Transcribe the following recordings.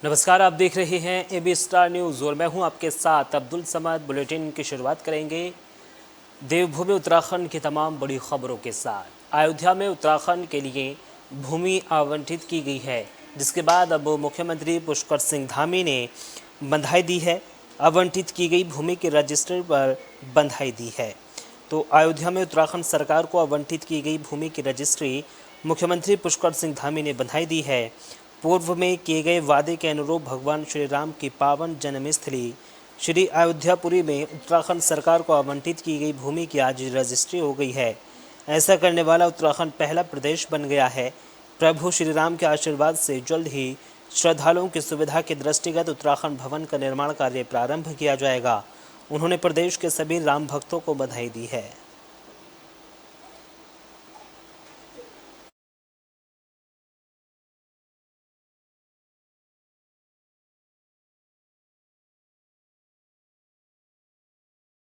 नमस्कार, आप देख रहे हैं एबी स्टार न्यूज़ और मैं हूं आपके साथ अब्दुल समद। बुलेटिन की शुरुआत करेंगे देवभूमि उत्तराखंड की तमाम बड़ी खबरों के साथ। अयोध्या में उत्तराखंड के लिए भूमि आवंटित की गई है, जिसके बाद अब मुख्यमंत्री पुष्कर सिंह धामी ने बधाई दी है। आवंटित की गई भूमि के रजिस्टर पर बधाई दी है। तो अयोध्या में उत्तराखंड सरकार को आवंटित की गई भूमि की रजिस्ट्री मुख्यमंत्री पुष्कर सिंह धामी ने बधाई दी है। पूर्व में किए गए वादे के अनुरूप भगवान श्री राम की पावन जन्मस्थली श्री अयोध्यापुरी में उत्तराखंड सरकार को आवंटित की गई भूमि की आज रजिस्ट्री हो गई है। ऐसा करने वाला उत्तराखंड पहला प्रदेश बन गया है। प्रभु श्री राम के आशीर्वाद से जल्द ही श्रद्धालुओं की सुविधा के दृष्टिगत उत्तराखंड भवन का निर्माण कार्य प्रारंभ किया जाएगा। उन्होंने प्रदेश के सभी राम भक्तों को बधाई दी है।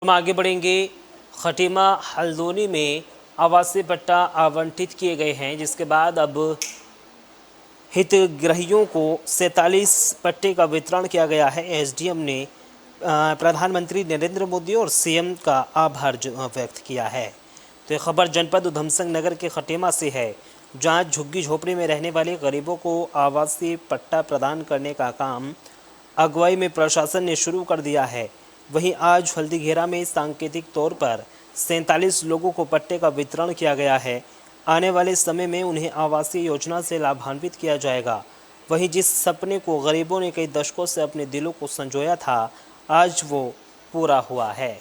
हम आगे बढ़ेंगे। खटीमा हल्द्वानी में आवासीय पट्टा आवंटित किए गए हैं, जिसके बाद अब हितग्राहियों को 47 पट्टे का वितरण किया गया है। एसडीएम ने प्रधानमंत्री नरेंद्र मोदी और सीएम का आभार व्यक्त किया है। तो ये खबर जनपद उधमसिंह नगर के खटीमा से है, जहां झुग्गी झोपड़ी में रहने वाले गरीबों को आवासीय पट्टा प्रदान करने का काम अगुवाई में प्रशासन ने शुरू कर दिया है। वहीं आज हल्दीघेरा में सांकेतिक तौर पर 47 लोगों को पट्टे का वितरण किया गया है। आने वाले समय में उन्हें आवासीय योजना से लाभान्वित किया जाएगा। वहीं जिस सपने को गरीबों ने कई दशकों से अपने दिलों को संजोया था, आज वो पूरा हुआ है।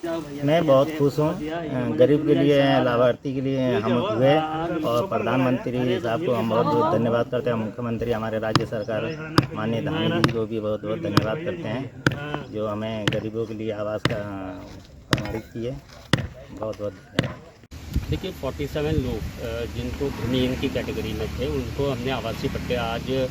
मैं बहुत खुश हूँ। गरीब के लिए, लाभार्थी के लिए हम हुए और प्रधानमंत्री साहब को हम बहुत बहुत धन्यवाद करते हैं। मुख्यमंत्री हमारे राज्य सरकार माननीय धामी जी को भी बहुत बहुत धन्यवाद करते हैं, जो हमें गरीबों के लिए आवास का प्रमाणित किए। बहुत बहुत धन्यवाद। देखिए 47 लोग जिनको भूमिहीन की कैटेगरी में थे, उनको हमने आवासीय पट्टे आज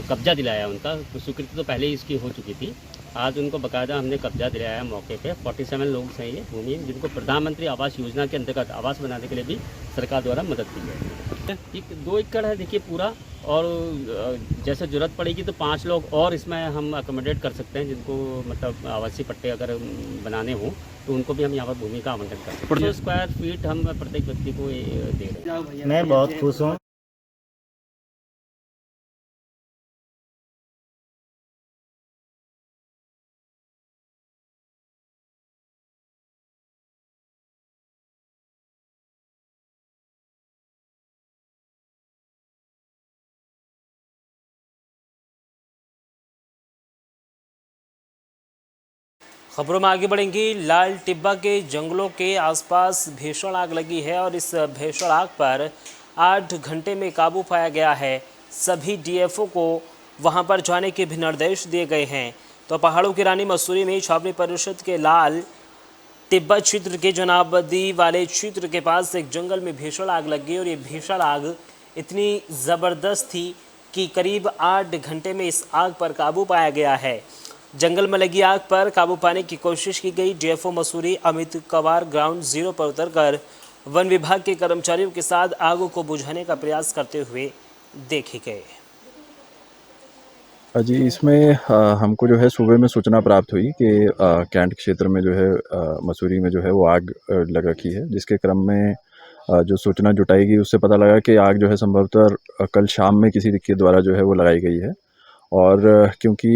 कब्जा दिलाया। उनका स्वीकृति तो पहले ही इसकी हो चुकी थी। आज उनको बाकायदा हमने कब्जा दिलाया मौके पे। 47 लोग हैं ये भूमिहीन, जिनको प्रधानमंत्री आवास योजना के अंतर्गत आवास बनाने के लिए भी सरकार द्वारा मदद की जाएगी। एक 2 एकड़ है देखिए पूरा, और जैसे ज़रूरत पड़ेगी तो 5 लोग और इसमें हम अकोमोडेट कर सकते हैं, जिनको मतलब आवासीय पट्टे अगर बनाने हों तो उनको भी हम यहाँ पर भूमि का आवंटन कर सकते हैं। 100 स्क्वायर फीट हम प्रत्येक व्यक्ति को दे रहे हैं। मैं बहुत खुश हूँ। खबरों में आगे बढ़ेंगे। लाल टिब्बा के जंगलों के आसपास भीषण आग लगी है और इस भीषण आग पर 8 घंटे में काबू पाया गया है। सभी डीएफओ को वहां पर जाने के भी निर्देश दिए गए हैं। तो पहाड़ों की रानी मसूरी में छावनी परिषद के लाल टिब्बा क्षेत्र के जनाबदी वाले क्षेत्र के पास एक जंगल में भीषण आग लग गई और ये भीषण आग इतनी ज़बरदस्त थी कि करीब 8 घंटे में इस आग पर काबू पाया गया है। जंगल में लगी आग पर काबू पाने की कोशिश की गई। डीएफओ मसूरी अमित कवार ग्राउंड जीरो पर उतरकर वन विभाग के कर्मचारियों के साथ आग को बुझाने का प्रयास करते हुए देखे गए। जी, इसमें हमको जो है सुबह में सूचना प्राप्त हुई कि कैंट क्षेत्र में जो है मसूरी में जो है वो आग लग रखी है, जिसके क्रम में जो सूचना जुटाई गई उससे पता लगा कि आग जो है संभवतः कल शाम में किसी के द्वारा जो है वो लगाई गई है। और क्योंकि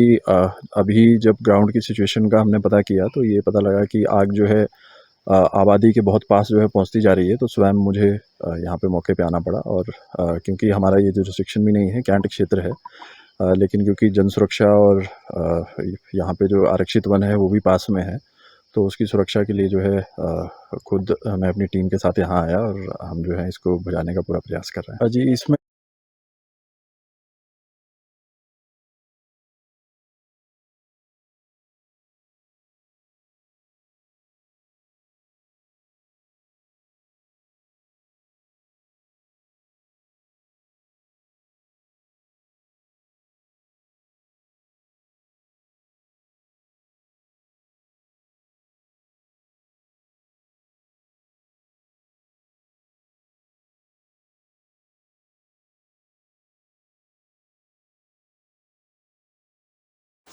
अभी जब ग्राउंड की सिचुएशन का हमने पता किया तो ये पता लगा कि आग जो है आबादी के बहुत पास जो है पहुंचती जा रही है, तो स्वयं मुझे यहाँ पे मौके पे आना पड़ा। और क्योंकि हमारा ये जो रिस्ट्रिक्शन भी नहीं है, कैंट क्षेत्र है, लेकिन क्योंकि जन सुरक्षा और यहाँ पे जो आरक्षित वन है वो भी पास में है, तो उसकी सुरक्षा के लिए जो है खुद मैं अपनी टीम के साथ यहाँ आया और हम जो है इसको बुझाने का पूरा प्रयास कर रहे हैं। जी, इसमें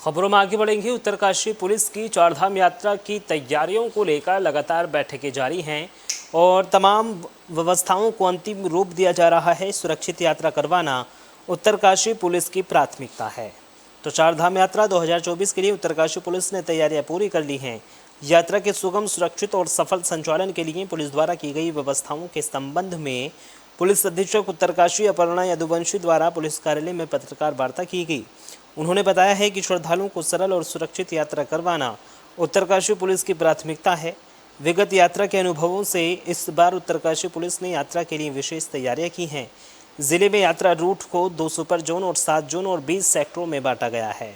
खबरों में आगे बढ़ेंगे। उत्तरकाशी पुलिस की चारधाम यात्रा की तैयारियों को लेकर लगातार बैठकें जारी हैं और तमाम व्यवस्थाओं को अंतिम रूप दिया जा रहा है। सुरक्षित यात्रा करवाना उत्तरकाशी पुलिस की प्राथमिकता है। तो चारधाम यात्रा 2024 के लिए उत्तरकाशी पुलिस ने तैयारियां पूरी कर ली हैं। यात्रा के सुगम, सुरक्षित और सफल संचालन के लिए पुलिस द्वारा की गई व्यवस्थाओं के संबंध में पुलिस अधीक्षक उत्तरकाशी अपर्णा यदुवंशी द्वारा पुलिस कार्यालय में पत्रकार वार्ता की गई। उन्होंने बताया है कि श्रद्धालुओं को सरल और सुरक्षित यात्रा करवाना उत्तरकाशी पुलिस की प्राथमिकता है। विगत यात्रा के अनुभवों से इस बार उत्तरकाशी पुलिस ने यात्रा के लिए विशेष तैयारियां की हैं। जिले में यात्रा रूट को 2 सुपर जोन और 7 जोन और 20 सेक्टरों में बांटा गया है।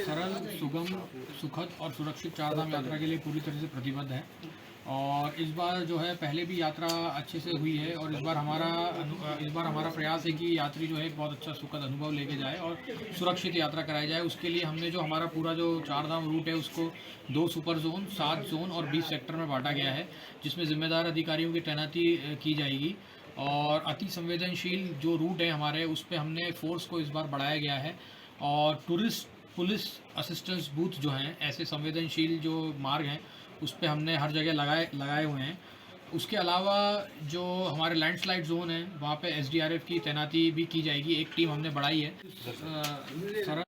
सरल, सुगम, सुखद और सुरक्षित चारधाम यात्रा के लिए पूरी तरह से प्रतिबद्ध है। और इस बार जो है पहले भी यात्रा अच्छे से हुई है और इस बार हमारा प्रयास है कि यात्री जो है बहुत अच्छा सुखद अनुभव लेके जाए और सुरक्षित यात्रा कराई जाए। उसके लिए हमने जो हमारा पूरा जो चारधाम रूट है उसको 2 सुपर जोन, 7 जोन और 20 सेक्टर में बांटा गया है, जिसमें जिम्मेदार अधिकारियों की तैनाती की जाएगी। और अति संवेदनशील जो रूट है हमारे, उस पर हमने फोर्स को इस बार बढ़ाया गया है और टूरिस्ट पुलिस असिस्टेंस बूथ जो हैं, ऐसे संवेदनशील जो मार्ग हैं उस पे हमने हर जगह लगाए हुए हैं। उसके अलावा जो हमारे लैंडस्लाइड जोन है वहाँ पे SDRF की तैनाती भी की जाएगी। एक टीम हमने बढ़ाई है।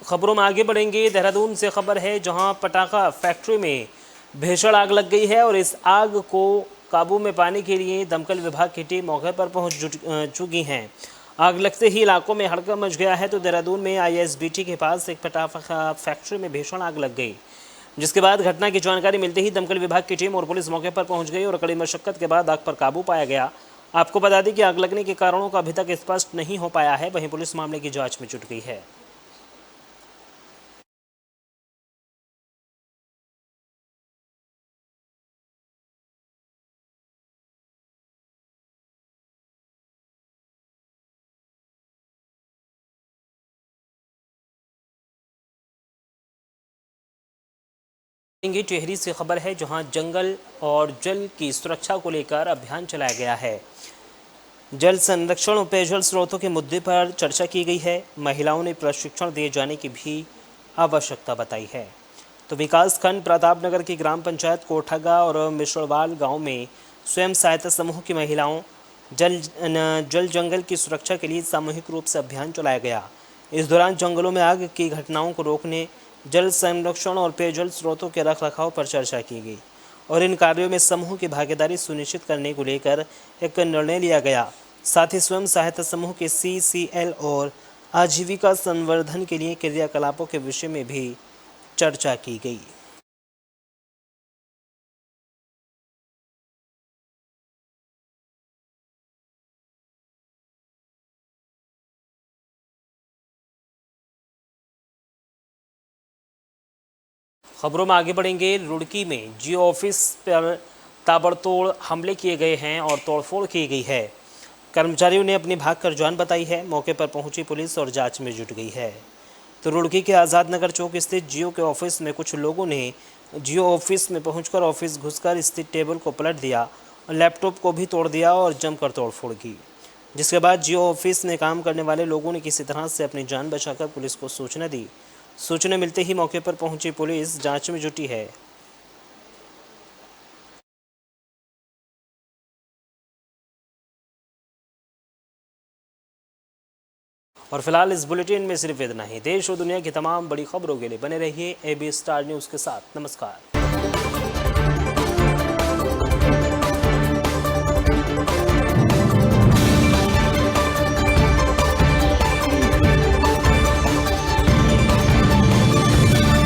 खबरों में आगे बढ़ेंगे। देहरादून से खबर है, जहां पटाखा फैक्ट्री में भीषण आग लग गई है और इस आग को काबू में पाने के लिए दमकल विभाग की टीम मौके पर पहुंच चुकी हैं। आग लगते ही इलाकों में हड़कंप मच गया है। तो देहरादून में ISBT के पास एक पटाखा फैक्ट्री में भीषण आग लग गई, जिसके बाद घटना की जानकारी मिलते ही दमकल विभाग की टीम और पुलिस मौके पर पहुंच गई और कड़ी मशक्कत के बाद आग पर काबू पाया गया। आपको बता दें कि आग लगने के कारणों का अभी तक स्पष्ट नहीं हो पाया है। वहीं पुलिस मामले की जाँच में जुट गई है। टिहरी से खबर है, जहां जंगल और जल की सुरक्षा को लेकर अभियान चलाया गया है। जल संरक्षण और पेयजल स्रोतों के मुद्दे पर चर्चा की गई है। महिलाओं ने प्रशिक्षण दिए जाने की भी आवश्यकता बताई है। तो विकास खंड प्रतापनगर की ग्राम पंचायत कोठगा और मिश्रवाल गांव में स्वयं सहायता समूह की महिलाओं जल जंगल की सुरक्षा के लिए सामूहिक रूप से अभियान चलाया गया। इस दौरान जंगलों में आग की घटनाओं को रोकने, जल संरक्षण और पेयजल स्रोतों के रखरखाव पर चर्चा की गई और इन कार्यों में समूह की भागीदारी सुनिश्चित करने को लेकर एक निर्णय लिया गया। साथ ही स्वयं सहायता समूह के CCL और आजीविका संवर्धन के लिए क्रियाकलापों के विषय में भी चर्चा की गई। खबरों में आगे बढ़ेंगे। रुड़की में जियो ऑफिस पर ताबड़तोड़ हमले किए गए हैं और तोड़फोड़ की गई है। कर्मचारियों ने अपनी भागकर जान बताई है। मौके पर पहुंची पुलिस और जांच में जुट गई है। तो रुड़की के आज़ाद नगर चौक स्थित जियो के ऑफिस में कुछ लोगों ने जियो ऑफिस में पहुंचकर ऑफिस घुसकर स्थित टेबल को पलट दिया और लैपटॉप को भी तोड़ दिया और जमकर तोड़फोड़ की, जिसके बाद जियो ऑफिस में काम करने वाले लोगों ने किसी तरह से अपनी जान बचाकर पुलिस को सूचना दी। सूचना मिलते ही मौके पर पहुंची पुलिस जांच में जुटी है। और फिलहाल इस बुलेटिन में सिर्फ इतना ही। देश और दुनिया की तमाम बड़ी खबरों के लिए बने रहिए AB स्टार न्यूज़ के साथ। नमस्कार।